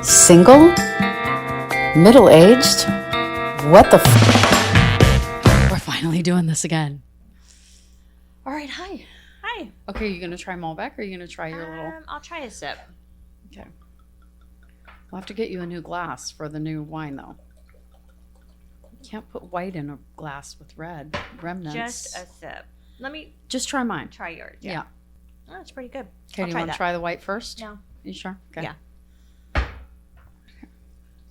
Single? Middle-aged? What the We're finally doing this again. All right, hi. Hi. Okay, are you going to try Malbec or are you going to try your little... I'll try a sip. Okay. We'll have to get you a new glass for the new wine, though. You can't put white in a glass with red remnants. Just a sip. Let me Just try mine. try yours. Yeah. Oh, that's pretty good. Okay, do you want to try the white first? No. You sure? Okay. Yeah.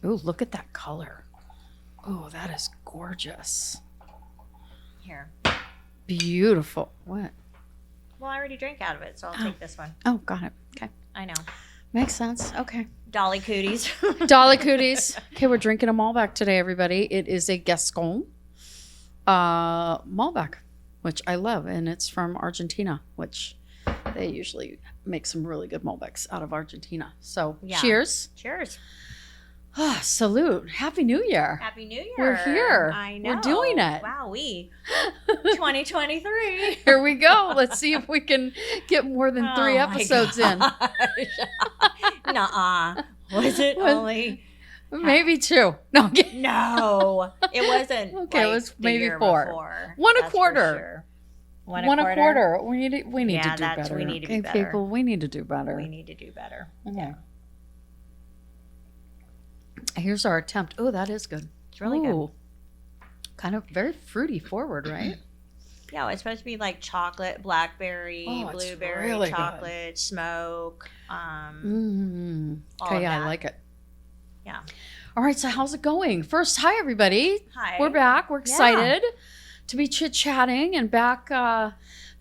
Ooh, look at that color. Oh, that is gorgeous. Here. Beautiful. What? Well, I already drank out of it, so I'll take this one. Oh, got it. Okay. I know. Makes sense. Okay. Dolly cooties. Dolly cooties. Okay, we're drinking a Malbec today, everybody. It is a Gascon Malbec, which I love, and it's from Argentina, which they usually make some really good Malbecs out of Argentina. So, cheers. Cheers. Salute. Happy New Year. Happy New Year. We're here. I know. We're doing it. Wow, 2023. Here we go. Let's see if we can get more than 3 episodes in. Nuh-uh. Was it only... Maybe 2. No, No, it wasn't. Okay, it was maybe 4. Before. 1 a That's quarter. for sure. One a quarter. We need to do that's- better. we need to be okay, better. people, we need to do better. We need to do better. Okay. Yeah. Here's our attempt. Oh, that is good. It's really good. Kind of very fruity forward, right? Yeah, it's supposed to be like chocolate, blackberry, it's blueberry, really good. chocolate, smoke. all Okay, of yeah, I that. like it. Yeah. All right, so how's it going? First, hi, everybody. Hi. We're back. We're excited to be chit-chatting and back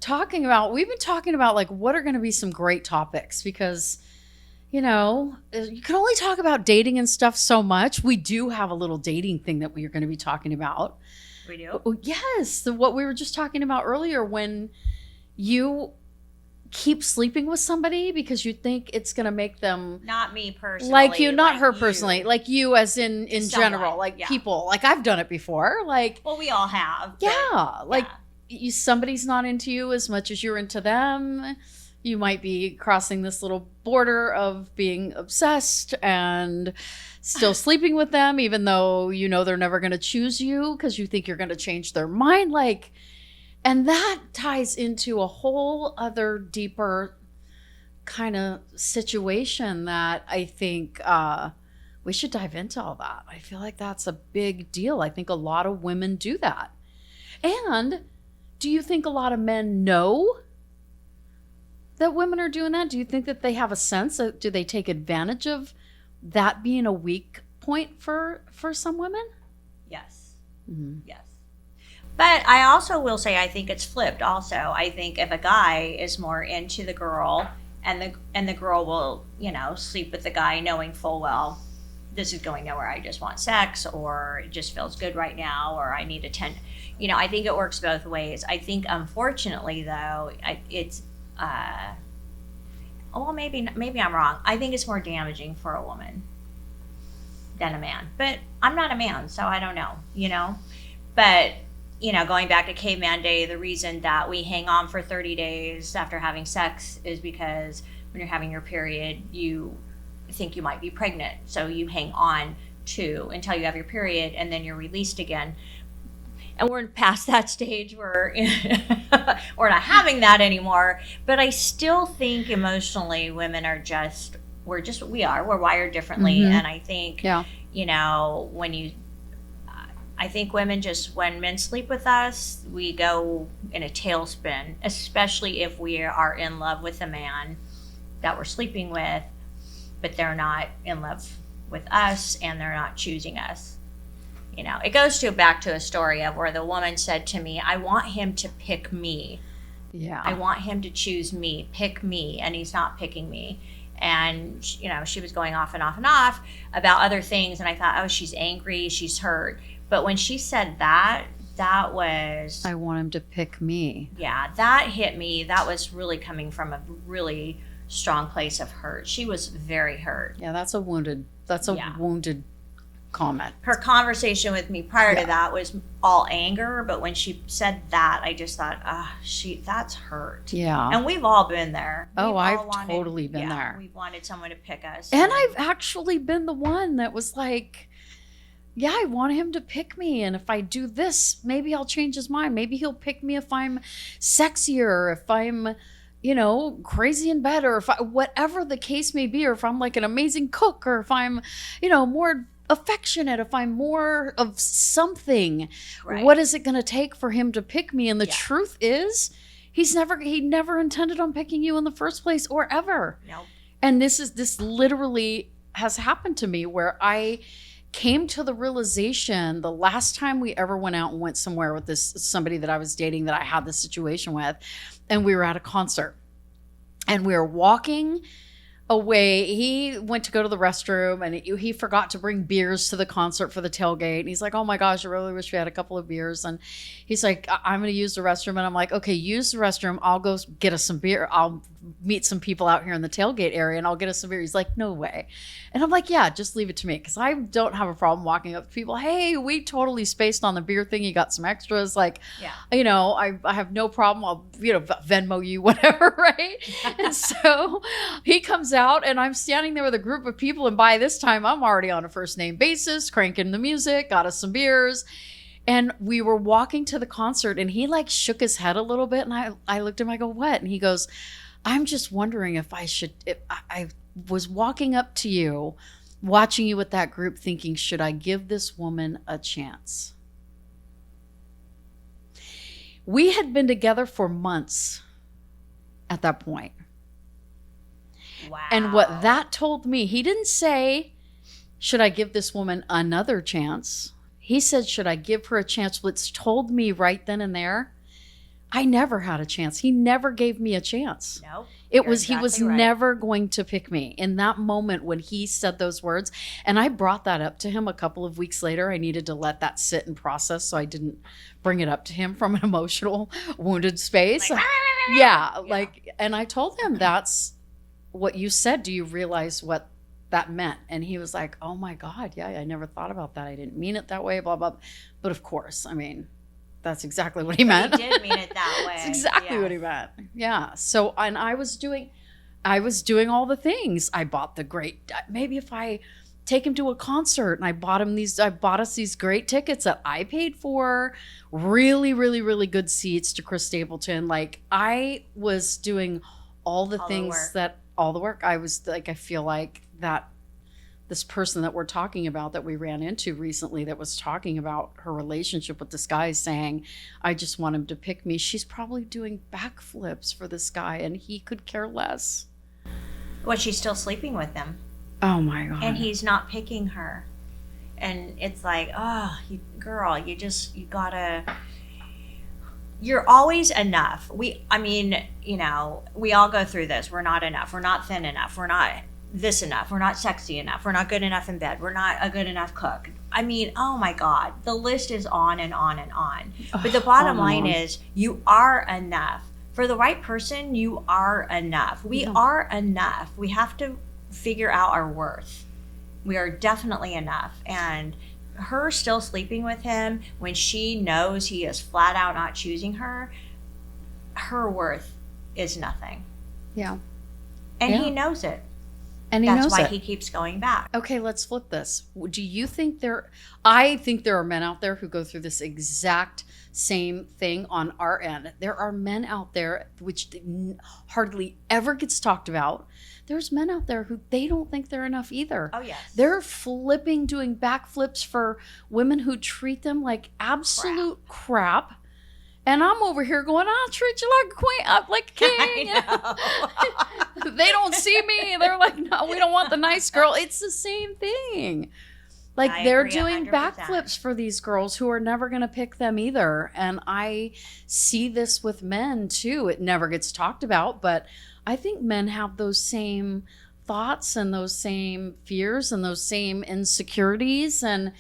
talking about, we've been talking about like what are going to be some great topics because, you know, you can only talk about dating and stuff so much. We do have a little dating thing that we are going to be talking about. We do? Oh, yes. So what we were just talking about earlier, when you keep sleeping with somebody because you think it's going to make them Not me personally. like you, not her you. personally, like you as in Someone, general, like yeah. people, like I've done it before. Like, Well, we all have. but- yeah, like yeah. somebody's not into you as much as you're into them. You might be crossing this little border of being obsessed and still sleeping with them, even though you know they're never going to choose you because you think you're going to change their mind. Like, and that ties into a whole other deeper kind of situation that I think we should dive into all that. I feel like that's a big deal. I think a lot of women do that. And do you think a lot of men know that women are doing that? Do you think that they have a sense? Do they take advantage of that being a weak point for some women? Yes. Mm-hmm. Yes. But I also will say I think it's flipped also. I think if a guy is more into the girl and the girl will, you know, sleep with the guy knowing full well this is going nowhere, I just want sex, or it just feels good right now, or I need attention. You know, I think it works both ways. I think unfortunately though, it's well, maybe I'm wrong. I think it's more damaging for a woman than a man. But I'm not a man, so I don't know, you know. But you know, going back to caveman day, the reason that we hang on for 30 days after having sex is because when you're having your period, you think you might be pregnant. So you hang on until you have your period and then you're released again. And we're past that stage where we're not having that anymore. But I still think emotionally women are we're wired differently. Mm-hmm. And I think, you know, I think women when men sleep with us, we go in a tailspin, especially if we are in love with a man that we're sleeping with, but they're not in love with us and they're not choosing us. You know, it goes back to a story of where the woman said to me, I want him to pick me. Yeah. I want him to choose me, pick me, and he's not picking me. And, you know, she was going off and off and off about other things. And I thought, oh, she's angry, she's hurt. But when she said that was... I want him to pick me. Yeah, that hit me. That was really coming from a really strong place of hurt. She was very hurt. Yeah, that's a wounded comment. Her conversation with me prior to that was all anger, but when she said that, I just thought, that's hurt. Yeah. And we've all been there. I've totally been there. We've wanted someone to pick us. And I've actually been the one that was like, yeah, I want him to pick me. And if I do this, maybe I'll change his mind. Maybe he'll pick me if I'm sexier, if I'm, crazy in bed, or whatever the case may be, or if I'm like an amazing cook, or if I'm, more affectionate, if I'm more of something. Right. What is it going to take for him to pick me? And the truth is, he never intended on picking you in the first place or ever. Nope. And this literally has happened to me, where I came to the realization the last time we ever went out and went somewhere with somebody that I was dating, that I had this situation with, and we were at a concert and we were walking away. He went to go to the restroom, and he forgot to bring beers to the concert for the tailgate. And he's like, oh my gosh, I really wish we had a couple of beers. And he's like, I'm going to use the restroom. And I'm like, okay, use the restroom. I'll go get us some beer. I'll meet some people out here in the tailgate area and I'll get us some beer. He's like, no way. And I'm like, yeah, just leave it to me, because I don't have a problem walking up to people. Hey, we totally spaced on the beer thing. You got some extras. Like, I have no problem. I'll, Venmo you, whatever, right? And so he comes out, and I'm standing there with a group of people. And by this time, I'm already on a first name basis, cranking the music, got us some beers. And we were walking to the concert, and he like shook his head a little bit. And I looked at him, I go, what? And he goes, I'm just wondering if I was walking up to you, watching you with that group, thinking, should I give this woman a chance? We had been together for months at that point. Wow. And what that told me, he didn't say, should I give this woman another chance? He said, should I give her a chance? Which told me right then and there, I never had a chance. He never gave me a chance. No. He was right. Never going to pick me in that moment when he said those words. And I brought that up to him a couple of weeks later. I needed to let that sit and process, so I didn't bring it up to him from an emotional, wounded space. And I told him, that's what you said. Do you realize what that meant? And he was like, oh my God, yeah, I never thought about that. I didn't mean it that way, blah, blah. But of course, I mean, that's exactly what he meant. He did mean it that way. That's exactly what he meant. Yeah. So, and I was doing all the things. I bought maybe if I take him to a concert, and I bought us these great tickets that I paid for, really, really, really good seats to Chris Stapleton. Like, I was doing all the work. I was like, I feel like that this person that we're talking about, that we ran into recently, that was talking about her relationship with this guy, saying, I just want him to pick me. She's probably doing backflips for this guy, and he could care less. Well, she's still sleeping with him. Oh my God. And he's not picking her. And it's like, you're always enough. We all go through this. We're not enough. We're not thin enough. We're not this enough. We're not sexy enough. We're not good enough in bed. We're not a good enough cook. I mean, oh my God, the list is on and on and on. But the bottom line is, you are enough. For the right person, you are enough. We are enough. We have to figure out our worth. We are definitely enough. And her still sleeping with him when she knows he is flat out not choosing her, her worth is nothing. Yeah. And he knows it. And that's why he keeps going back. Okay, let's flip this. Do you think I think there are men out there who go through this exact same thing on our end. There are men out there, which hardly ever gets talked about. There's men out there who they don't think they're enough either. Oh, yes. They're doing backflips for women who treat them like absolute crap. And I'm over here going, I'll treat you like a queen, like a king. I know. They don't see me. They're like, no, we don't want the nice girl. It's the same thing. Like, they're doing 100%. Backflips for these girls who are never going to pick them either. And I see this with men too. It never gets talked about, but I think men have those same thoughts and those same fears and those same insecurities. And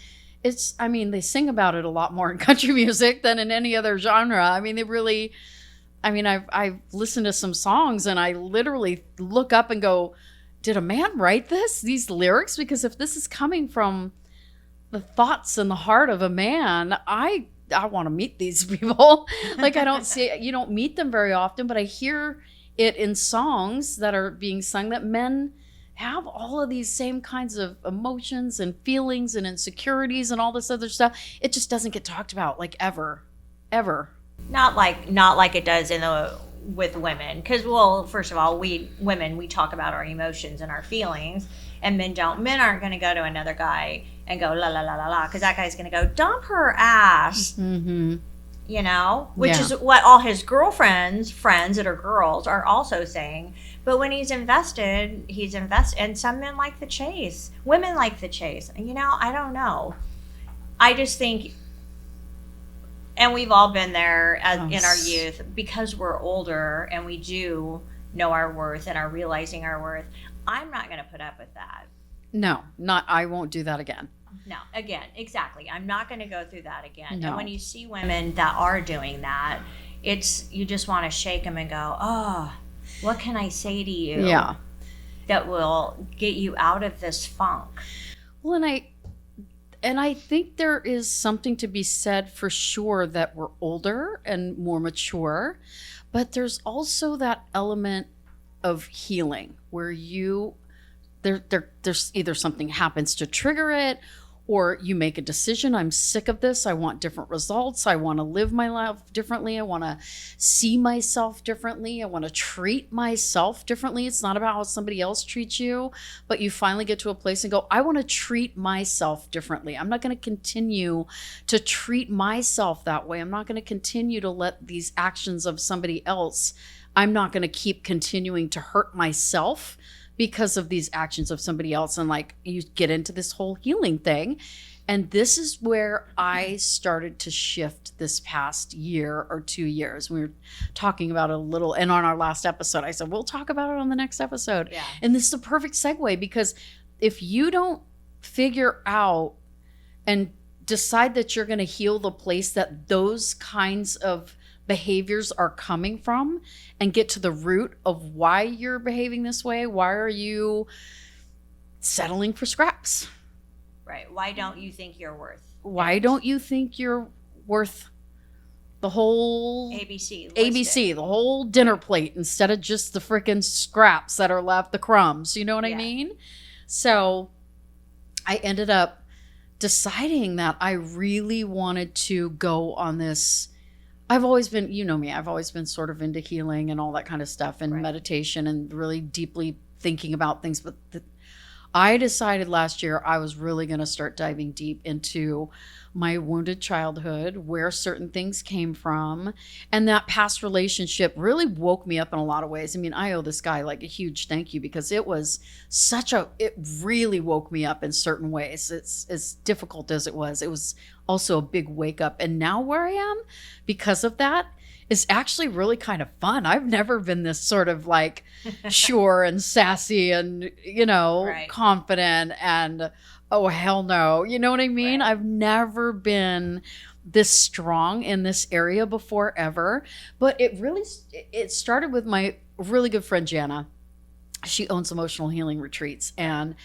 they sing about it a lot more in country music than in any other genre. I mean, I've listened to some songs and I literally look up and go, did a man write these lyrics? Because if this is coming from the thoughts and the heart of a man, I want to meet these people. Like you don't meet them very often, but I hear it in songs that are being sung that men have all of these same kinds of emotions and feelings and insecurities and all this other stuff. It just doesn't get talked about like ever. Not like it does with women, because, well, first of all, we talk about our emotions and our feelings, and men don't. Men aren't going to go to another guy and go la la la la la, because that guy's going to go dump her ass. Mm-hmm. You know, which is what all his friends that are girls are also saying. But when he's invested. And some men like the chase. Women like the chase. You know, I don't know. I just think, and we've all been there in our youth, because we're older and we do know our worth and are realizing our worth. I'm not going to put up with that. No, I won't do that again. No, again, exactly. I'm not going to go through that again. No. And when you see women that are doing that, you just want to shake them and go, oh, what can I say to you that will get you out of this funk? Well, and I think there is something to be said for sure that we're older and more mature, but there's also that element of healing where there's either something happens to trigger it, or you make a decision. I'm sick of this. I want different results. I want to live my life differently. I want to see myself differently. I want to treat myself differently. It's not about how somebody else treats you, but you finally get to a place and go, I want to treat myself differently. I'm not going to continue to treat myself that way. I'm not going to continue to let these actions of somebody else, I'm not going to keep continuing to hurt myself because of these actions of somebody else. And like, you get into this whole healing thing. And this is where I started to shift this past year or 2 years. We were talking about it a little, and on our last episode, I said, we'll talk about it on the next episode. Yeah. And this is a perfect segue, because if you don't figure out and decide that you're going to heal the place that those kinds of behaviors are coming from, and get to the root of why you're behaving this way. Why are you settling for scraps? Right. Why don't you think you're worth? Why don't you think you're worth the whole ABC, the whole dinner plate, instead of just the freaking scraps that are left, the crumbs? You know what I mean? So I ended up deciding that I really wanted to go on this. I've always been, you know me, I've always been sort of into healing and all that kind of stuff, and meditation, and really deeply thinking about things. But I decided last year I was really going to start diving deep into my wounded childhood, where certain things came from. And that past relationship really woke me up in a lot of ways. I mean, I owe this guy like a huge thank you, because it really woke me up in certain ways. It's as difficult as it was also a big wake up. And now where I am because of that is actually really kind of fun. I've never been this sort of like sure and sassy and, confident and, oh, hell no. You know what I mean? Right. I've never been this strong in this area before, ever. But it started with my really good friend, Jana. She owns emotional healing retreats. And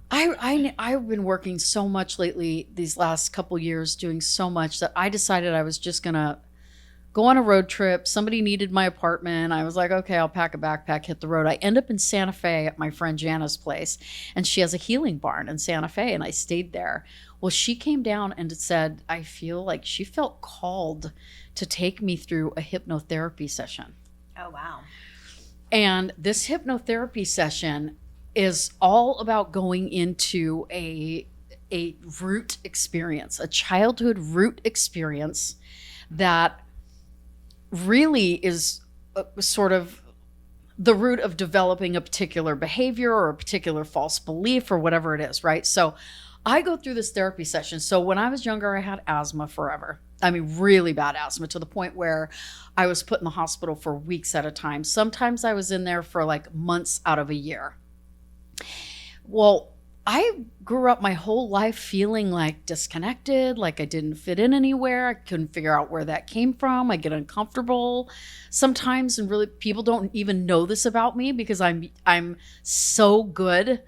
I've been working so much lately, these last couple years, doing so much, that I decided I was just going to go on a road trip. Somebody needed my apartment. I was like, okay, I'll pack a backpack, hit the road. I end up in Santa Fe at my friend Jana's place, and she has a healing barn in Santa Fe, and I stayed there. Well, she came down and said, I feel like she felt called to take me through a hypnotherapy session. Oh, wow. And this hypnotherapy session is all about going into a root experience, a childhood root experience that really is sort of the root of developing a particular behavior or a particular false belief or whatever it is, right? So I go through this therapy session. So when I was younger, I had asthma forever. I mean, really bad asthma, to the point where I was put in the hospital for weeks at a time. Sometimes I was in there for like months out of a year. Well, I grew up my whole life feeling like disconnected, like I didn't fit in anywhere. I couldn't figure out where that came from. I get uncomfortable sometimes, and really people don't even know this about me, because I'm so good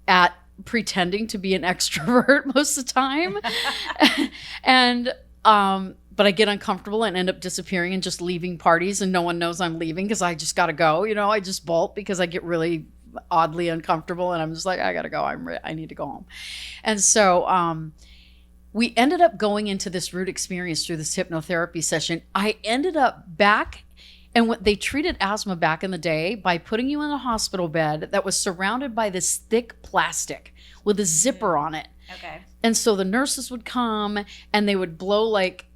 at pretending to be an extrovert most of the time. And, but I get uncomfortable and end up disappearing and just leaving parties, and no one knows I'm leaving because I just got to go. You know, I just bolt because I get really oddly uncomfortable, and I'm just like, I got to go. I need to go home. And so we ended up going into this root experience through this hypnotherapy session. I ended up back, and what they treated asthma back in the day by putting you in a hospital bed that was surrounded by this thick plastic with a zipper on it. Okay. And so the nurses would come and they would blow like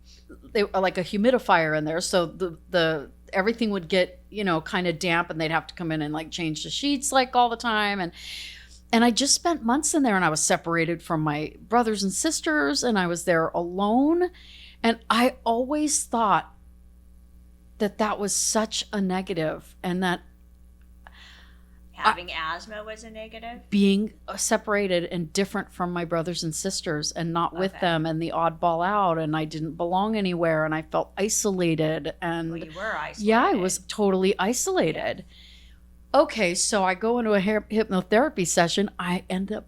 a humidifier in there. So the everything would get, you know, kind of damp, and they'd have to come in and like change the sheets like all the time. And I just spent months in there, and I was separated from my brothers and sisters, and I was there alone. And I always thought that was such a negative, and that having asthma was a negative? Being separated and different from my brothers and sisters and not with them, and the oddball out, and I didn't belong anywhere, and I felt isolated. And well, you were isolated. Yeah, I was totally isolated. Yeah. Okay, so I go into a hypnotherapy session. I end up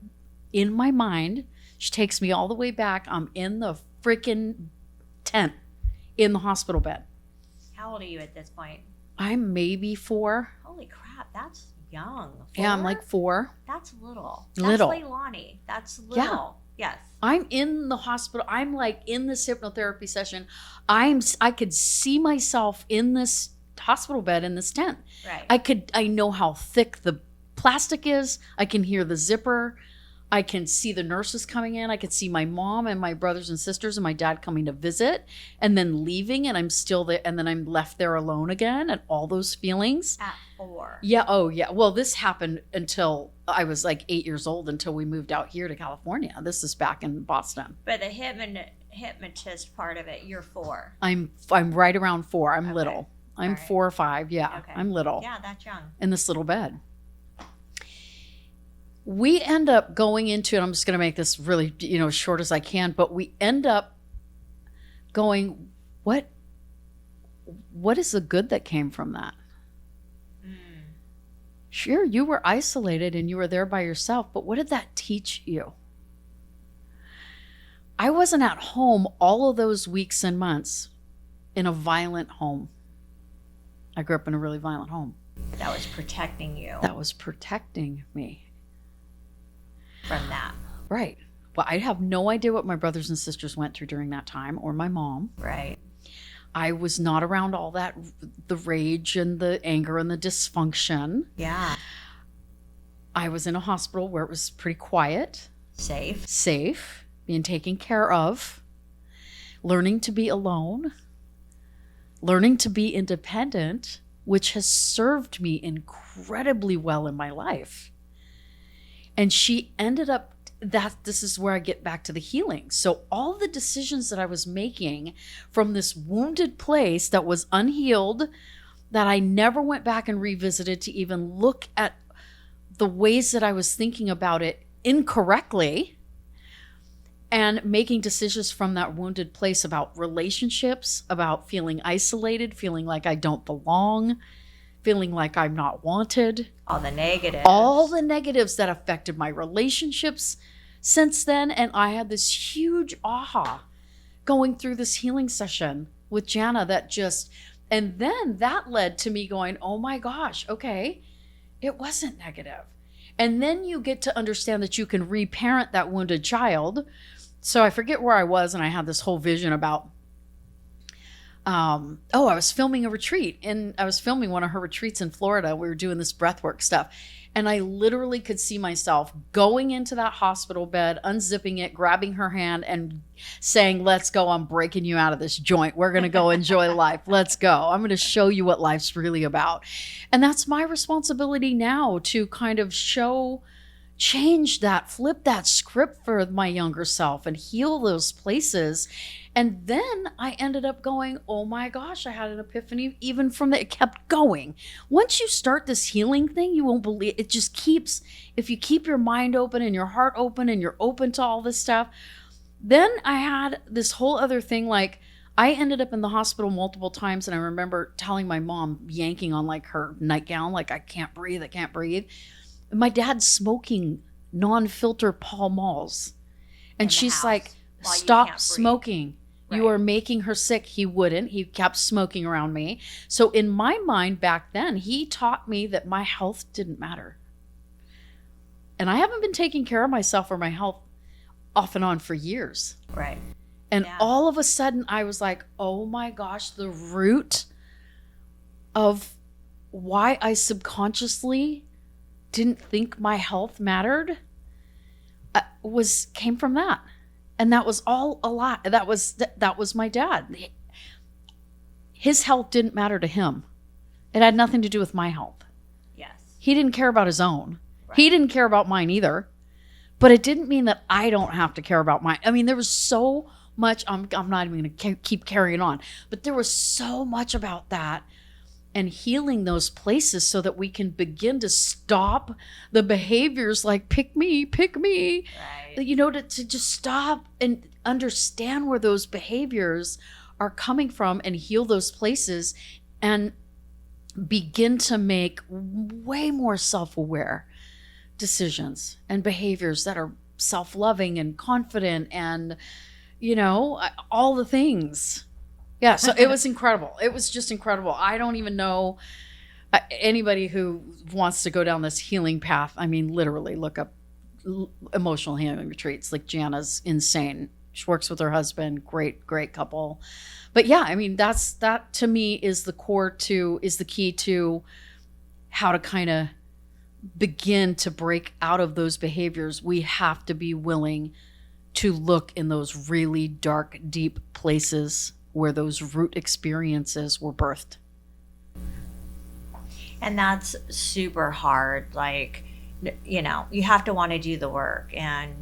in my mind. She takes me all the way back. I'm in the freaking tent in the hospital bed. How old are you at this point? I'm maybe 4. Holy crap, that's young. 4? Yeah, I'm like 4. That's little. Little. That's Leilani. That's little. Yeah. Yes. I'm in the hospital. I'm like in this hypnotherapy session. I could see myself in this hospital bed in this tent. Right. I know how thick the plastic is. I can hear the zipper. I can see the nurses coming in. I could see my mom and my brothers and sisters and my dad coming to visit and then leaving, and I'm still there, and then I'm left there alone again, and all those feelings. At 4. Yeah. Oh, yeah. Well, this happened until I was like 8 years old, until we moved out here to California. This is back in Boston. But the hypnotist part of it, you're 4. I'm right around 4. I'm little. I'm All right. 4 or 5. Yeah. Okay. I'm little. Yeah, that's young. In this little bed. We end up going into, and I'm just going to make this really, short as I can, but we end up going, what is the good that came from that? Sure, you were isolated and you were there by yourself, but what did that teach you? I wasn't at home all of those weeks and months in a violent home. I grew up in a really violent home. That was protecting you. That was protecting me. From that. Right. Well, I have no idea what my brothers and sisters went through during that time, or my mom. Right. I was not around all that, the rage and the anger and the dysfunction. Yeah. I was in a hospital where it was pretty quiet. Safe. Being taken care of. Learning to be alone. Learning to be independent, which has served me incredibly well in my life. And she ended up, this is where I get back to the healing. So all the decisions that I was making from this wounded place that was unhealed, that I never went back and revisited to even look at the ways that I was thinking about it incorrectly, and making decisions from that wounded place about relationships, about feeling isolated, feeling like I don't belong, feeling like I'm not wanted. All the negatives that affected my relationships since then. And I had this huge aha going through this healing session with Jana and then that led to me going, oh my gosh, okay, it wasn't negative. And then you get to understand that you can reparent that wounded child. So I forget where I was, and I had this whole vision about I was filming a retreat, and I was filming one of her retreats in Florida. We were doing this breathwork stuff, and I literally could see myself going into that hospital bed, unzipping it, grabbing her hand and saying, let's go. I'm breaking you out of this joint. We're going to go enjoy life. Let's go. I'm going to show you what life's really about. And that's my responsibility now, to kind of change that, flip that script for my younger self and heal those places. And then I ended up going, oh my gosh, I had an epiphany even from that. It kept going. Once you start this healing thing, you won't believe it. Just keeps, if you keep your mind open and your heart open and you're open to all this stuff. Then I had this whole other thing. Like, I ended up in the hospital multiple times, and I remember telling my mom, yanking on like her nightgown, like, I can't breathe. My dad's smoking non-filter Pall Malls. And she's like, while you stop can't breathe. smoking. You Right. are making her sick. He wouldn't. He kept smoking around me. So in my mind back then, he taught me that my health didn't matter. And I haven't been taking care of myself or my health off and on for years. Right. And Yeah. all of a sudden I was like, oh my gosh, the root of why I subconsciously didn't think my health mattered came from that. And that was all a lie. That was my dad. His health didn't matter to him. It had nothing to do with my health. Yes. He didn't care about his own. Right. He didn't care about mine either. But it didn't mean that I don't have to care about mine. I mean, there was so much. I'm not even going to keep carrying on. But there was so much about that and healing those places so that we can begin to stop the behaviors like pick me. Right. You know, to just stop and understand where those behaviors are coming from and heal those places and begin to make way more self-aware decisions and behaviors that are self-loving and confident and, you know, all the things. Yeah, so it was incredible. It was just incredible. I don't even know anybody who wants to go down this healing path. I mean, literally look up emotional healing retreats. Like Jana's insane. She works with her husband. Great couple. But yeah, I mean, that to me is the key to how to kind of begin to break out of those behaviors. We have to be willing to look in those really dark, deep places where those root experiences were birthed. And that's super hard. Like, you know, you have to want to do the work. And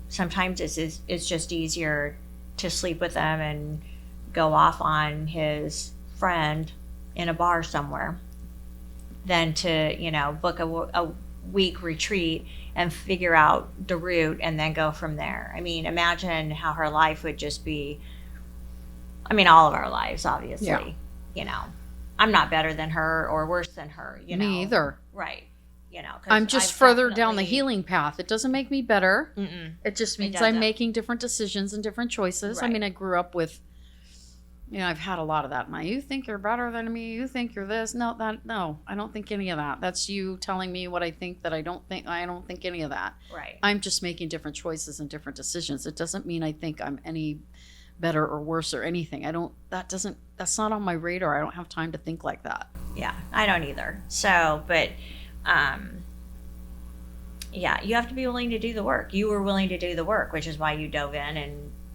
sometimes it's just easier to sleep with them and go off on his friend in a bar somewhere than to, you know, book a week retreat and figure out the root and then go from there. I mean, imagine how her life would just be. I mean, all of our lives, obviously. Yeah. You know, I'm not better than her or worse than her, you know. Me either. Right. You know, 'cause I'm just I've further down the definitely- healing path. It doesn't make me better. Mm-mm. It just means doesn't. I'm making different decisions and different choices. I Right. mean, I grew up with, you know, I've had a lot of that. You think you're better than me. You think you're this. No, I don't think any of that. That's you telling me what I think that I don't think. I don't think any of that. Right. I'm just making different choices and different decisions. It doesn't mean I think I'm any better or worse or anything. That's not on my radar. I don't have time to think like that. Yeah, I don't either. So, but, yeah, you have to be willing to do the work. You were willing to do the work, which is why you dove in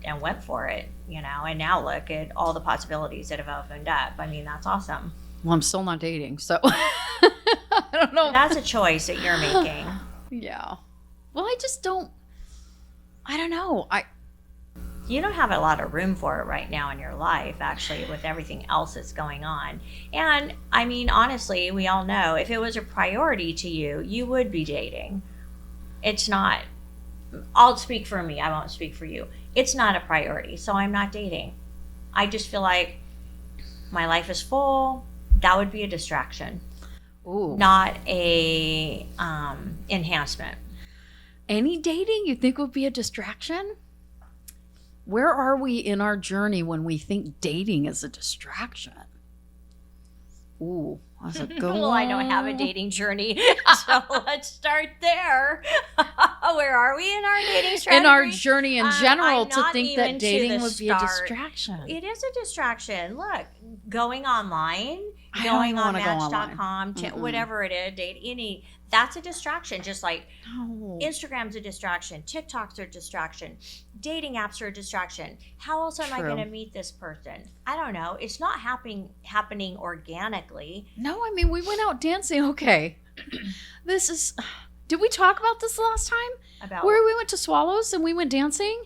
and went for it, you know, and now look at all the possibilities that have opened up. I mean, that's awesome. Well, I'm still not dating, so I don't know. That's a choice that you're making. Yeah. Well, I don't know. You don't have a lot of room for it right now in your life, actually, with everything else that's going on. And I mean, honestly, we all know if it was a priority to you, you would be dating. It's not. I'll speak for me. I won't speak for you. It's not a priority, so I'm not dating. I just feel like my life is full. That would be a distraction, Ooh. not a enhancement. Any dating you think would be a distraction? Where are we in our journey when we think dating is a distraction? Ooh, that's a good Well, I don't have a dating journey, so let's start there. Where are we in our dating strategy? In our journey in general, I'm to not think even that to dating the would be a start. distraction. It is a distraction. Look, going online, I don't going even on wanna go Match.com, Mm-mm. whatever it is, that's a distraction. Just like No. Instagram's a distraction, TikTok's a distraction, dating apps are a distraction. How else am I True. going to meet this person? I don't know. It's not happening organically. No, I mean, we went out dancing. Okay. Did we talk about this last time? About Where we went to Swallows and we went dancing?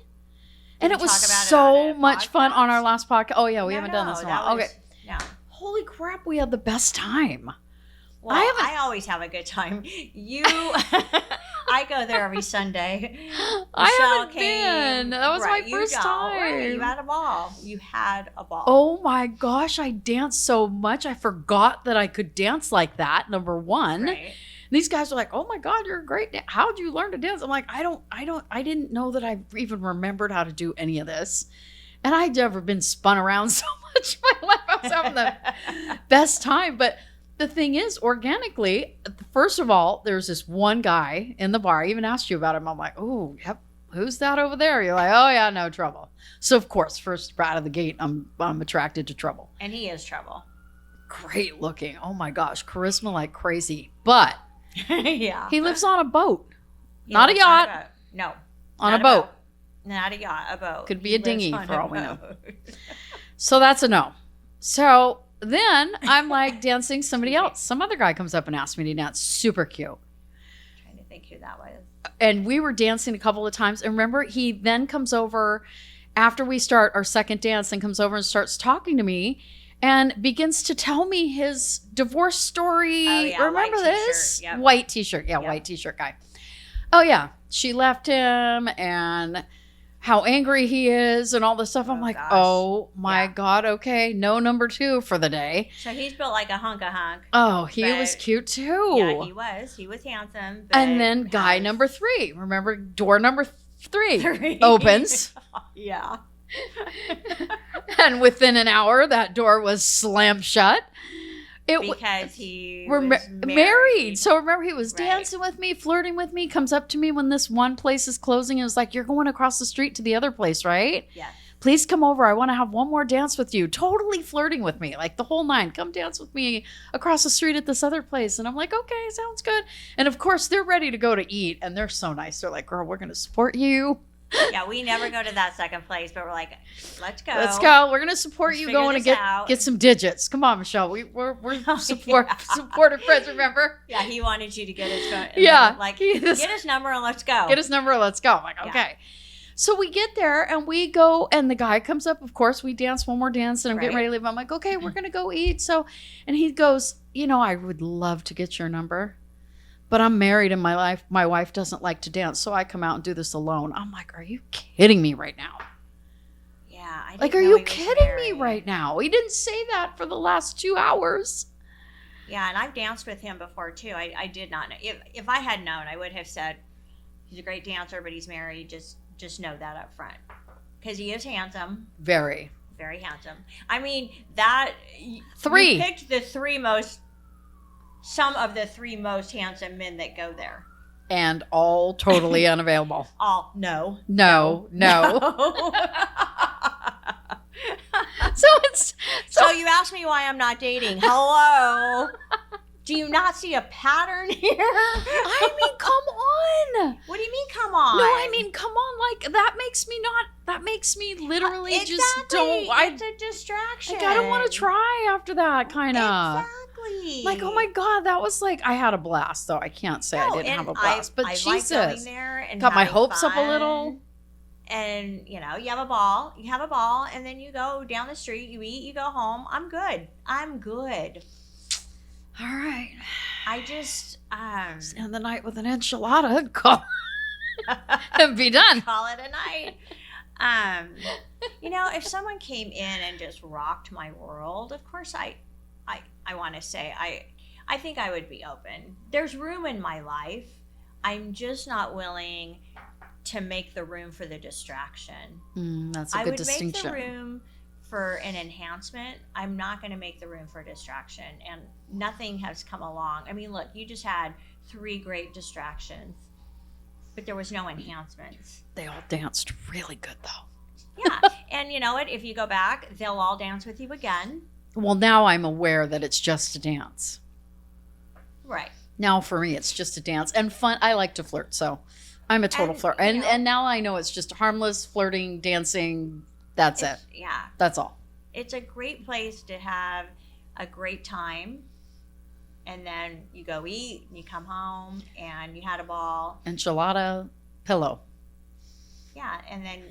And we it was talk about it so on a much fun on our podcast? last podcast. Oh, yeah, we haven't done No, this in a that while. was- Okay. No. Holy crap, we had the best time. Well, I always have a good time. I go there every Sunday. I haven't came. been. That was Right, my you first don't. time. Right, you had a ball. You had a ball. Oh my gosh, I danced so much. I forgot that I could dance like that, number one. Right. these guys are like, oh my God, you're a great how'd you learn to dance? I'm like, I didn't know that I even remembered how to do any of this. And I'd never been spun around so much in my life. I was having the best time. But the thing is, organically, first of all, there's this one guy in the bar. I even asked you about him. I'm like, oh, yep. Who's that over there? You're like, oh yeah, no trouble. So of course, first out of the gate, I'm attracted to trouble. And he is trouble. Great looking. Oh my gosh, charisma like crazy. But yeah, he lives on a boat, not a yacht. No, on a boat. Not a yacht, a boat. Could be a dinghy for all we know. So that's a no. So then I'm like dancing somebody else. Some other guy comes up and asks me to dance. Super cute. I'm trying to think who that was. And we were dancing a couple of times. And remember, he then comes over after we start our second dance and comes over and starts talking to me and begins to tell me his divorce story. Oh, yeah, remember this? Yep. White t-shirt. Yeah, yep. White t-shirt guy. Oh, yeah. She left him and how angry he is and all this stuff. I'm like, gosh. Oh my God. Okay. No number 2 for the day. So he's built like a hunk. Oh, he was cute too. Yeah, he was. He was handsome. And then guy number 3. Remember, door number 3 opens. Yeah. And within an hour, that door was slammed shut. Because he was married. So remember, he was dancing with me, flirting with me, comes up to me when this one place is closing and was like, you're going across the street to the other place, right? Yeah. Please come over. I want to have one more dance with you. Totally flirting with me, like the whole 9. Come dance with me across the street at this other place. And I'm like, okay, sounds good. And of course, they're ready to go to eat. And they're so nice. They're like, girl, we're going to support you. Yeah, we never go to that second place, but we're like, let's go. Let's go. We're gonna support you going to get some digits. Come on, Michelle. We're supportive friends. Remember? Yeah, he wanted you to get his phone. Yeah, like get his number and let's go. Get his number and let's go. I'm like, okay. So we get there and we go, and the guy comes up. Of course, we dance one more dance, and I'm getting ready to leave. I'm like, okay, we're gonna go eat. So, and he goes, I would love to get your number. But I'm married and my wife doesn't like to dance, so I come out and do this alone. I'm like, are you kidding me right now? Yeah. Are you kidding me right now? He didn't say that for the last 2 hours. Yeah, and I've danced with him before, too. I did not know. If I had known, I would have said, he's a great dancer, but he's married. Just know that up front. Because he is handsome. Very. Very handsome. I mean, that... 3. You picked some of the 3 most handsome men that go there. And all totally unavailable. All, no. So you asked me why I'm not dating. Hello. Do you not see a pattern here? I mean, come on. What do you mean, come on? No, I mean, come on. Like, that makes me literally exactly. just don't. It's a distraction. Like, I don't want to try after that, kind of. Exactly. Like, oh my God, that was like, I had a blast, though. I can't say I didn't have a blast. But Jesus. Like going there and got my hopes fun. up a little. And, you have a ball, and then you go down the street, you eat, you go home. I'm good. All right. I just end the night with an enchilada and call and be done. Call it a night. If someone came in and just rocked my world, of course I want to say I think I would be open. There's room in my life. I'm just not willing to make the room for the distraction. That's a good distinction. I would make the room for an enhancement. I'm not going to make the room for distraction, and nothing has come along. I mean, look, you just had 3 great distractions, but there was no enhancements. They all danced really good, though. Yeah, and you know what? If you go back, they'll all dance with you again. Well, now I'm aware that it's just a dance. Right. Now for me, it's just a dance and fun. I like to flirt, so I'm a total flirt. And now I know it's just harmless flirting, dancing. That's it. Yeah. That's all. It's a great place to have a great time. And then you go eat, and you come home, and you had a ball. Enchilada, pillow. Yeah, and then,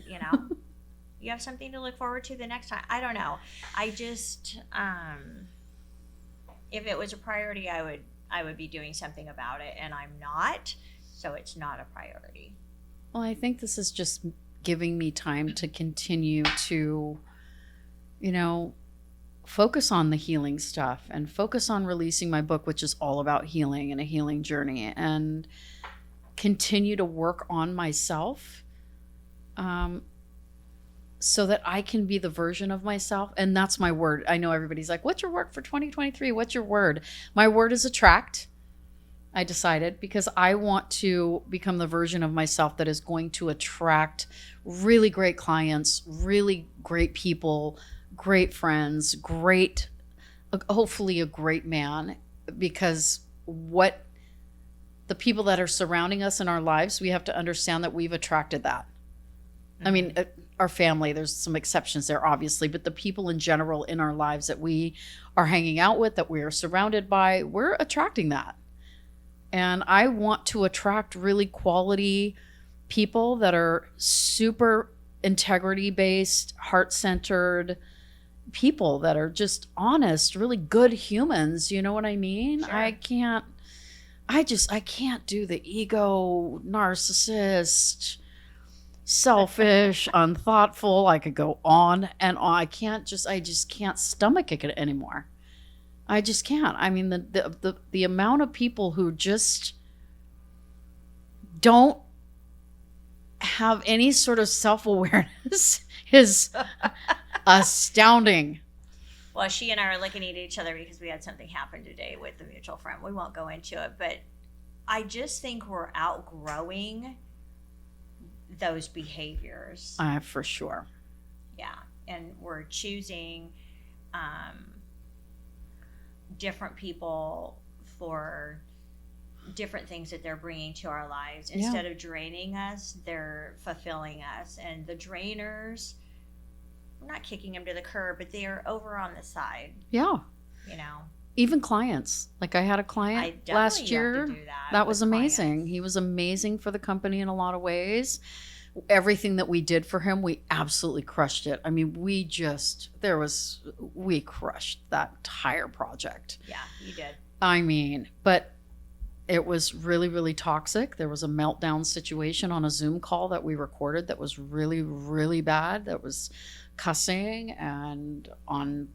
you have something to look forward to the next time. I don't know. I just, if it was a priority, I would be doing something about it, and I'm not, so it's not a priority. Well, I think this is just giving me time to continue to, focus on the healing stuff and focus on releasing my book, which is all about healing and a healing journey, and continue to work on myself so that I can be the version of myself. And that's my word. I know everybody's like, what's your word for 2023? What's your word? My word is attract. I decided, because I want to become the version of myself that is going to attract really great clients, really great people, great friends, hopefully a great man, because what the people that are surrounding us in our lives, we have to understand that we've attracted that. I mean, our family, there's some exceptions there, obviously, but the people in general in our lives that we are hanging out with, that we are surrounded by, we're attracting that. And I want to attract really quality people that are super integrity-based, heart-centered people that are just honest, really good humans. You know what I mean? Sure. I can't do the ego, narcissist, selfish, unthoughtful. I could go on and on. I just can't stomach it anymore. I just can't. I mean, the amount of people who just don't have any sort of self-awareness is astounding. Well, she and I are looking at each other because we had something happen today with the mutual friend. We won't go into it, but I just think we're outgrowing those behaviors. For sure. Yeah. And we're choosing different people for different things that they're bringing to our lives. Instead of draining us, they're fulfilling us. And the drainers, we're not kicking them to the curb, but they are over on the side. Yeah. You know, even clients. Like I had a client last year. That was amazing. Clients. He was amazing for the company in a lot of ways. Everything that we did for him, we absolutely crushed it. I mean, we crushed that entire project. Yeah, you did. I mean, but it was really, really toxic. There was a meltdown situation on a Zoom call that we recorded that was really, really bad. That was cussing and on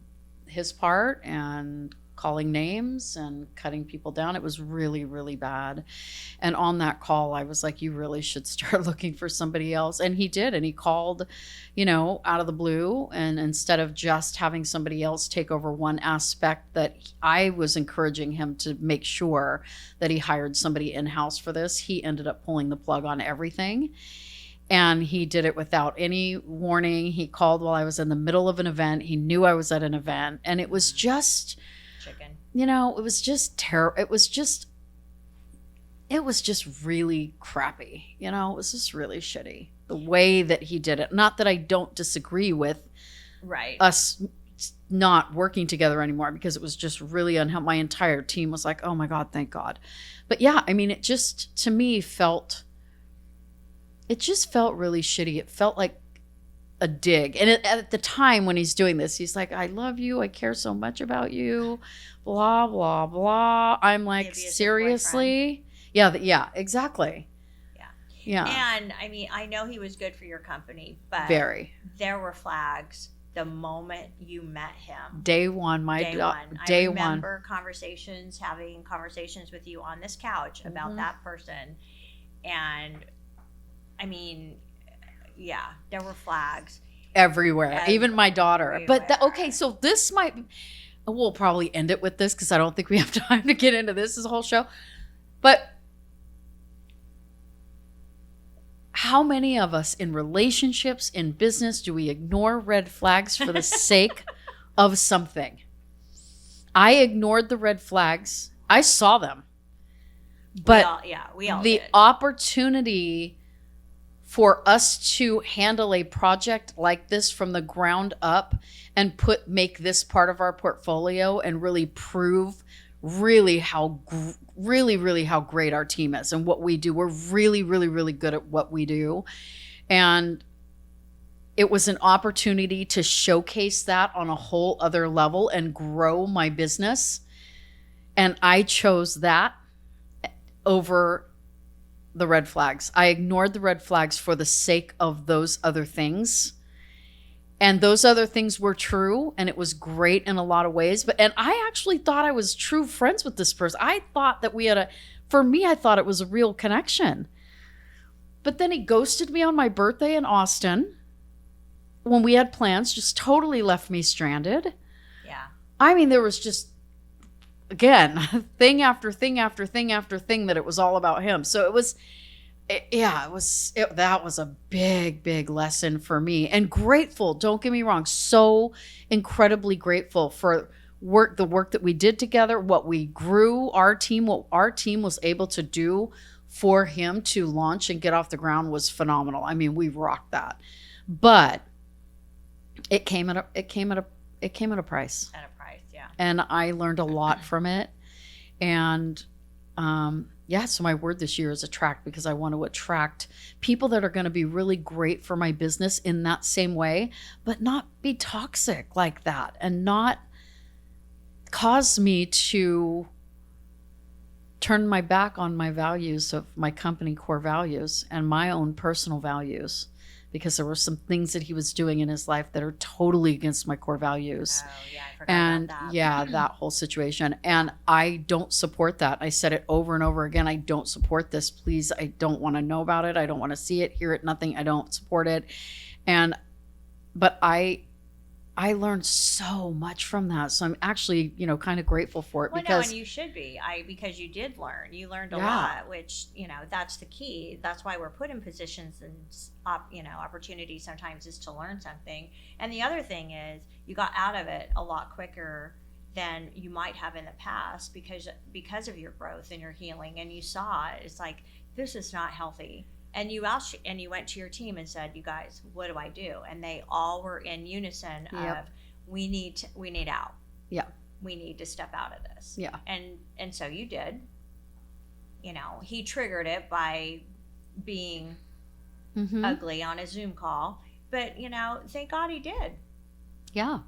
his part and calling names and cutting people down. It was really, really bad. And on that call, I was like, you really should start looking for somebody else. And he did. And he called, out of the blue. And instead of just having somebody else take over one aspect that I was encouraging him to make sure that he hired somebody in-house for this, he ended up pulling the plug on everything. And he did it without any warning. He called while I was in the middle of an event. He knew I was at an event. And it was just... chicken. It was just terrible. It was just really crappy. It was just really shitty the way that he did it. Not that I don't disagree with us not working together anymore, because it was just really unhelpful. My entire team was like, oh my God, thank God. But yeah, I mean, it just, to me, felt really shitty. It felt like a dig. And at the time when he's doing this, he's like, I love you. I care so much about you. Blah, blah, blah. I'm like, seriously? Yeah, exactly. Yeah. And I mean, I know he was good for your company, but there were flags the moment you met him. Day one. I remember having conversations with you on this couch about that person. And I mean, yeah, there were flags everywhere. Even my daughter. But so this we'll probably end it with this, because I don't think we have time to get into this whole show. But how many of us in relationships, in business, do we ignore red flags for the sake of something? I ignored the red flags. I saw them. But we all the did. Opportunity for us to handle a project like this from the ground up and make this part of our portfolio and really prove really how great our team is and what we do. We're really, really, really good at what we do. And it was an opportunity to showcase that on a whole other level and grow my business. And I chose that over the red flags. I ignored the red flags for the sake of those other things. And those other things were true, and it was great in a lot of ways. And I actually thought I was true friends with this person. I thought that for me, I thought it was a real connection. But then he ghosted me on my birthday in Austin when we had plans, just totally left me stranded. Yeah. I mean, there was just, again, thing after thing after thing after thing that it was all about him. So that was a big, big lesson for me, and grateful. Don't get me wrong. So incredibly grateful for the work that we did together, what we grew, what our team was able to do for him to launch and get off the ground was phenomenal. I mean, we rocked that, but it came at a price. At a price, yeah. And I learned a lot from it. And so my word this year is attract, because I want to attract people that are going to be really great for my business in that same way, but not be toxic like that, and not cause me to turn my back on my values of my company core values and my own personal values, because there were some things that he was doing in his life that are totally against my core values. Oh, yeah, I forgot about that. That whole situation. And I don't support that. I said it over and over again. I don't support this. Please, I don't want to know about it. I don't want to see it, hear it, nothing. I don't support it. But I learned so much from that. So I'm actually, kind of grateful for it. Well, no, and you should be. Because you did learn. You learned a lot, which, that's the key. That's why we're put in positions and, opportunities sometimes is to learn something. And the other thing is you got out of it a lot quicker than you might have in the past because of your growth and your healing. And you saw it. It's like, this is not healthy. And you went to your team and said, you guys, what do I do? And they all were in unison of, we need out. Yeah. We need to step out of this. Yeah. And so you did. He triggered it by being ugly on a Zoom call. But, thank God he did. Yeah.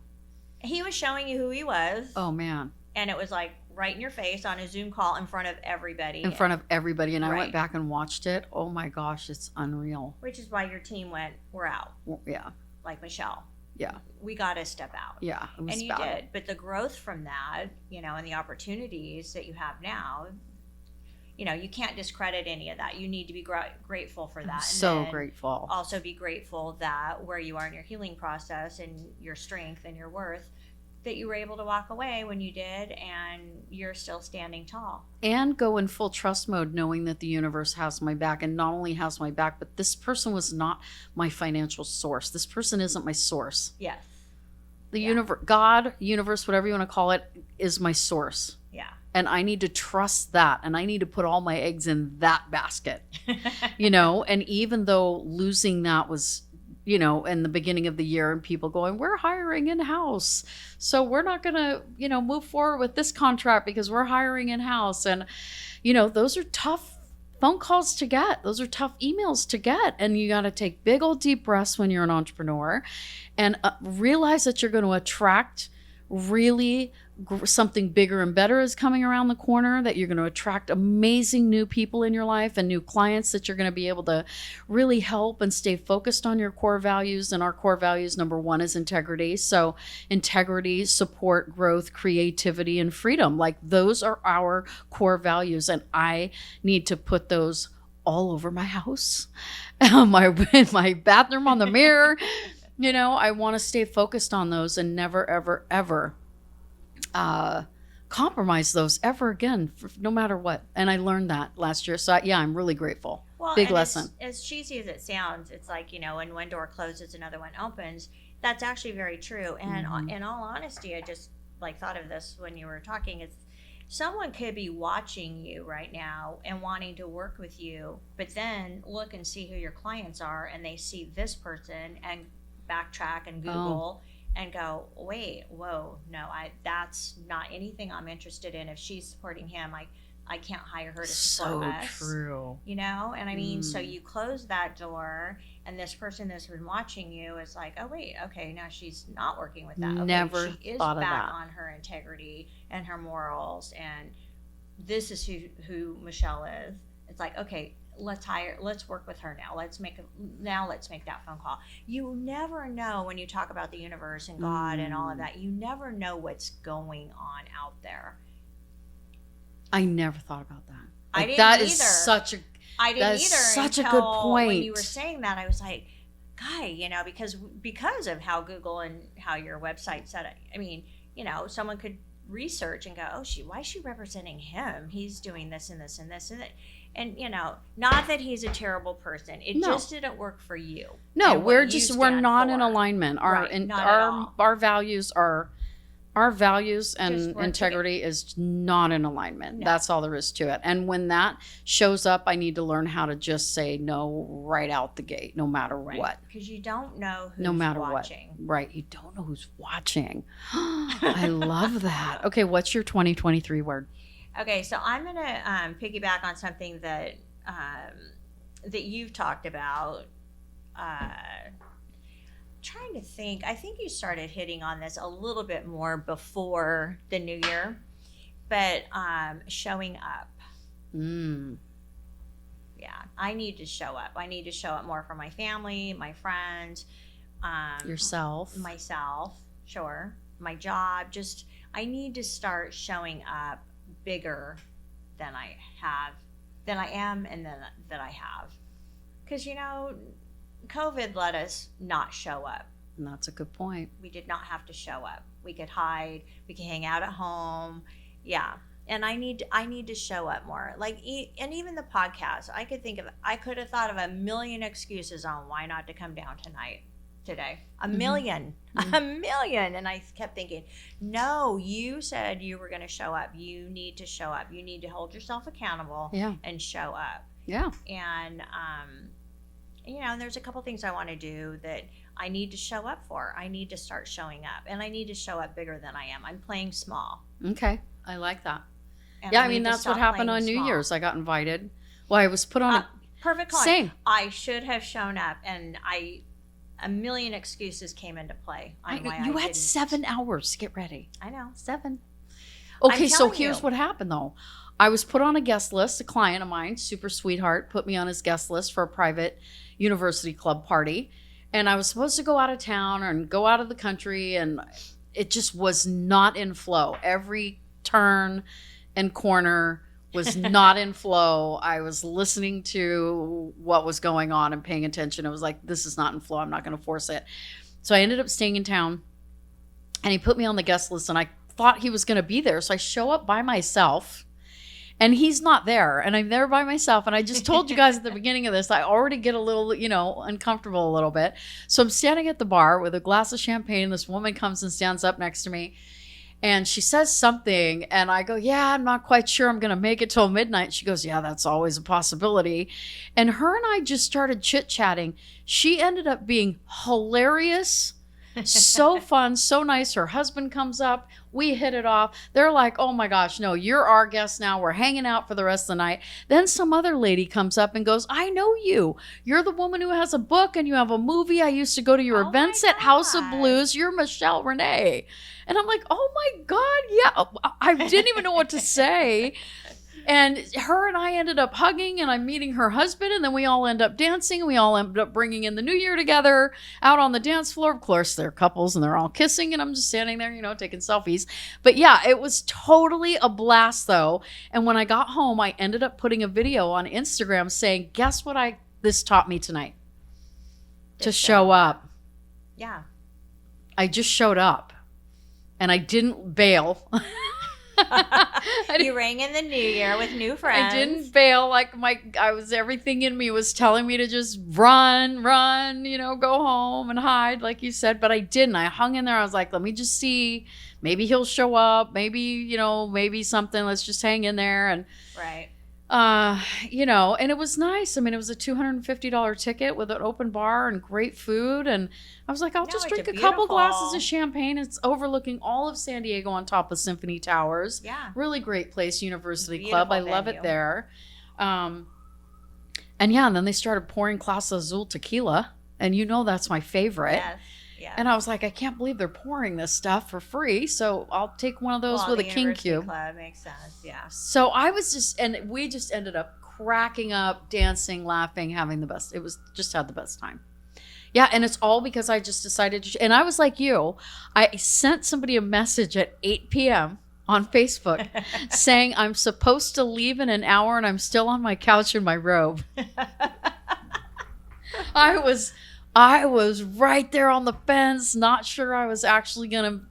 He was showing you who he was. Oh, man. And it was like right in your face on a Zoom call in front of everybody. And I went back and watched it. Oh my gosh, it's unreal. Which is why your team went, we're out. Yeah. Like Michelle. Yeah. We got to step out. Yeah. It was and you did. But the growth from that, and the opportunities that you have now, you can't discredit any of that. You need to be grateful for that. So grateful. Also be grateful that where you are in your healing process and your strength and your worth, that you were able to walk away when you did, and you're still standing tall. And go in full trust mode, knowing that the universe has my back, and not only has my back, but this person was not my financial source. This person isn't my source. Yes. The universe, God, universe, whatever you want to call it, is my source. Yeah. And I need to trust that, and I need to put all my eggs in that basket, and even though losing that was, in the beginning of the year, and people going, we're hiring in-house, so we're not going to, move forward with this contract because we're hiring in-house. And, those are tough phone calls to get. Those are tough emails to get. And you got to take big old deep breaths when you're an entrepreneur, and realize that you're going to attract really something bigger and better is coming around the corner, that you're going to attract amazing new people in your life and new clients that you're going to be able to really help and stay focused on your core values. And our core values, number one, is integrity. So integrity, support, growth, creativity, and freedom. Like, those are our core values. And I need to put those all over my house, my bathroom, on the mirror. I want to stay focused on those and never, ever, ever compromise those ever again, no matter what. And I learned that last year. So I'm really grateful. Well, big lesson. As cheesy as it sounds, it's like, when one door closes, another one opens. That's actually very true. And in all honesty, I just thought of this when you were talking. It's someone could be watching you right now and wanting to work with you, but then look and see who your clients are, and they see this person and backtrack and Google and go, wait, whoa, no, that's not anything I'm interested in. If she's supporting him, I can't hire her to support us. So true. And I mean, so you close that door, and this person that's been watching you is like, oh wait, okay, now she's not working with that. Okay, Never she is thought of back that. on her integrity and her morals, and this is who Michelle is. It's like, okay, let's work with her now. Let's make that phone call. You never know when you talk about the universe and God and all of that. You never know what's going on out there. I never thought about that. I Like, didn't that either. is such a I didn't that either. is such a until good point. When you were saying that, I was like, Guy, because of how Google and how your website set it. I mean, someone could research and go, oh, why is she representing him? He's doing this and this and this and that. And not that he's a terrible person. It just didn't work for you. No, and we're stand not in for. alignment. Not at all. Our values and Just weren't integrity is not in alignment. No. That's all there is to it. And when that shows up, I need to learn how to just say no right out the gate, no matter what. Because you don't know who's No matter watching. what. Right. You don't know who's watching. I love that. Okay, what's your 2023 word? Okay, so I'm going to piggyback on something that you've talked about. Trying to think. I think you started hitting on this a little bit more before the new year, but showing up. Yeah, I need to show up. I need to show up more for my family, my friends, Yourself. myself, sure, my job. Just I need to start showing up bigger than I am, and that I have, because COVID let us not show up. And that's a good point. We did not have to show up. We could hide. We could hang out at home. Yeah. And I need to show up more. And even the podcast, I could have thought of a million excuses on why not to come down today. A million. And I kept thinking, no, you said you were going to show up. You need to show up. You need to hold yourself accountable and show up. Yeah. And, there's a couple things I want to do that I need to show up for. I need to start showing up, and I need to show up bigger than I am. I'm playing small. Okay. I like that. And Yeah, I mean, that's what happened on New small. Year's. I got invited. Well, I was put on Perfect call. Same. I should have shown up, and a million excuses came into play. You had 7 hours to get ready. I know. 7. Okay, so telling here's you. what happened, though. I was put on a guest list. A client of mine, super sweetheart, put me on his guest list for a private university club party. And I was supposed to go out of town and go out of the country, and it just was not in flow. Every turn and corner was not in flow. I was listening to what was going on and paying attention. It was like, this is not in flow. I'm not going to force it. So I ended up staying in town, and he put me on the guest list, and I thought he was going to be there. So I show up by myself, and he's not there, and I'm there by myself. And I just told you guys at the beginning of this, I already get a little, uncomfortable a little bit. So I'm standing at the bar with a glass of champagne, and this woman comes and stands up next to me, and she says something, and I go, yeah, I'm not quite sure I'm going to make it till midnight. She goes, yeah, that's always a possibility. And her and I just started chit-chatting. She ended up being hilarious, so fun, so nice. Her husband comes up. We hit it off. They're like, oh my gosh, no, you're our guest now. We're hanging out for the rest of the night. Then some other lady comes up and goes, I know you. You're the woman who has a book and you have a movie. I used to go to your events at House of Blues. You're Michelle Renee. And I'm like, oh my God, yeah. I didn't even know what to say. And her and I ended up hugging, and I'm meeting her husband, and then we all end up dancing, and we all end up bringing in the new year together out on the dance floor. Of course, they're couples, and they're all kissing, and I'm just standing there, taking selfies. But yeah, it was totally a blast, though. And when I got home, I ended up putting a video on Instagram saying, guess what this taught me tonight? To show up. Yeah. I just showed up, and I didn't bail. You rang in the new year with new friends. I didn't bail. Everything in me was telling me to just run, go home and hide, like you said, but I didn't. I hung in there. I was like, let me just see. Maybe he'll show up. Maybe, maybe something. Let's just hang in there. And, right. And it was nice. I mean, it was a $250 ticket with an open bar and great food. And I was like, I'll just drink a couple glasses of champagne. It's overlooking all of San Diego on top of Symphony Towers. Yeah. Really great place, University Club. I love it there. And then they started pouring Clase Azul tequila. And that's my favorite. Yes. Yeah. And I was like, I can't believe they're pouring this stuff for free. So I'll take one of those with a king cube. Club makes sense. Yeah. So I was and we just ended up cracking up, dancing, laughing, having the best. It was just had the best time. Yeah, and it's all because I just decided to, and I was like you, I sent somebody a message at 8 p.m. on Facebook saying I'm supposed to leave in an hour and I'm still on my couch in my robe. I was right there on the fence, not sure I was actually going to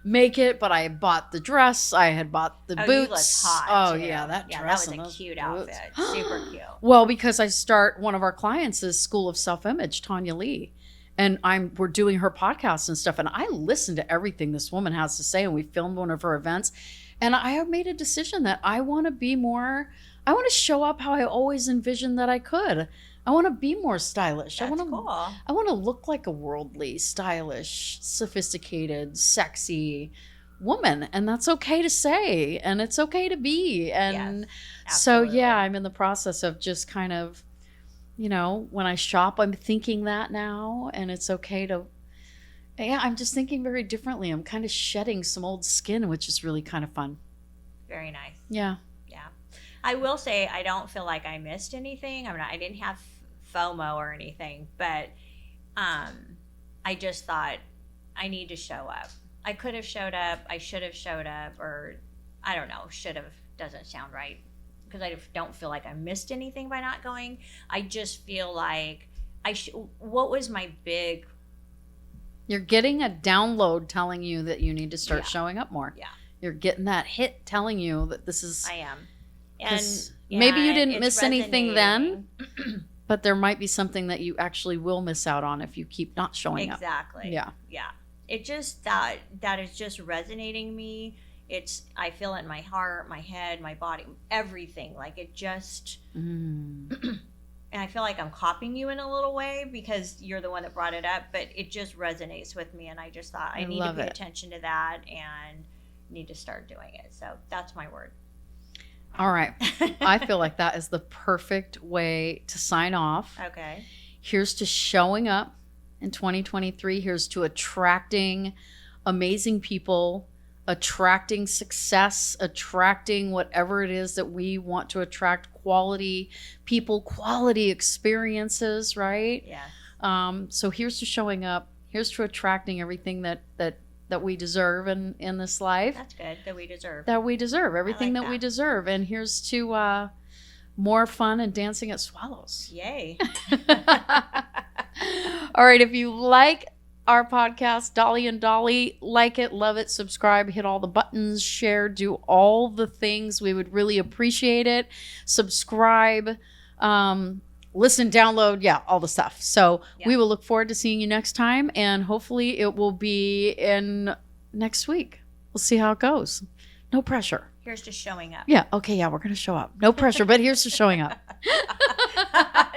make it, but I had bought the dress, I had bought the boots. You looked hot, too. Yeah, that dress. That was a cute outfit. Super cute. Well, because I start, one of our clients is School of Self-Image, Tanya Lee. And we're doing her podcast and stuff. And I listen to everything this woman has to say. And we filmed one of her events. And I have made a decision that I want to show up how I always envisioned that I could. I want to be more stylish. That's cool. I want to look like a worldly, stylish, sophisticated, sexy woman. And that's okay to say. And it's okay to be. And so, yeah, I'm in the process of just kind of, when I shop, I'm thinking that now. And it's okay to, I'm just thinking very differently. I'm kind of shedding some old skin, which is really kind of fun. Very nice. Yeah. Yeah. I will say I don't feel like I missed anything. I didn't have FOMO or anything, but I just thought I need to show up. I could have showed up. I should have showed up, or I don't know. Should have doesn't sound right because I don't feel like I missed anything by not going. I just feel like what was my big... You're getting a download telling you that you need to start showing up more. Yeah. You're getting that hit telling you that this is... I am. And maybe you didn't miss anything then, but there might be something that you actually will miss out on if you keep not showing up. Exactly. Yeah. Yeah. It just, that is just resonating me. I feel it in my heart, my head, my body, everything. Like it just... And I feel like I'm copying you in a little way because you're the one that brought it up, but it just resonates with me. And I just thought I need to pay attention to that and need to start doing it. So that's my word. All right. I feel like that is the perfect way to sign off. Okay. Here's to showing up in 2023. Here's to attracting amazing people, attracting success, attracting whatever it is that we want to attract, quality people, quality experiences, right? Yeah. So here's to showing up. Here's to attracting everything that we deserve in this life. That's good. That we deserve. That we deserve. Everything like that we deserve. And here's to more fun and dancing at Swallows. Yay. All right. If you like our podcast, Dolly and Dolly, like it, love it, subscribe, hit all the buttons, share, do all the things. We would really appreciate it. Subscribe, listen, download, all the stuff. So we will look forward to seeing you next time, and hopefully it will be in next week. We'll see how it goes. No pressure. Here's to showing up. Yeah. Okay. Yeah, we're going to show up. No pressure, but here's to showing up.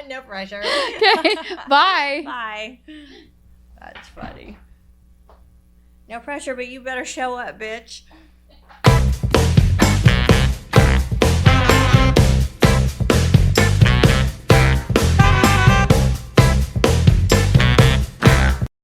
No pressure. Okay. Bye. Bye. That's funny. No pressure, but you better show up, bitch.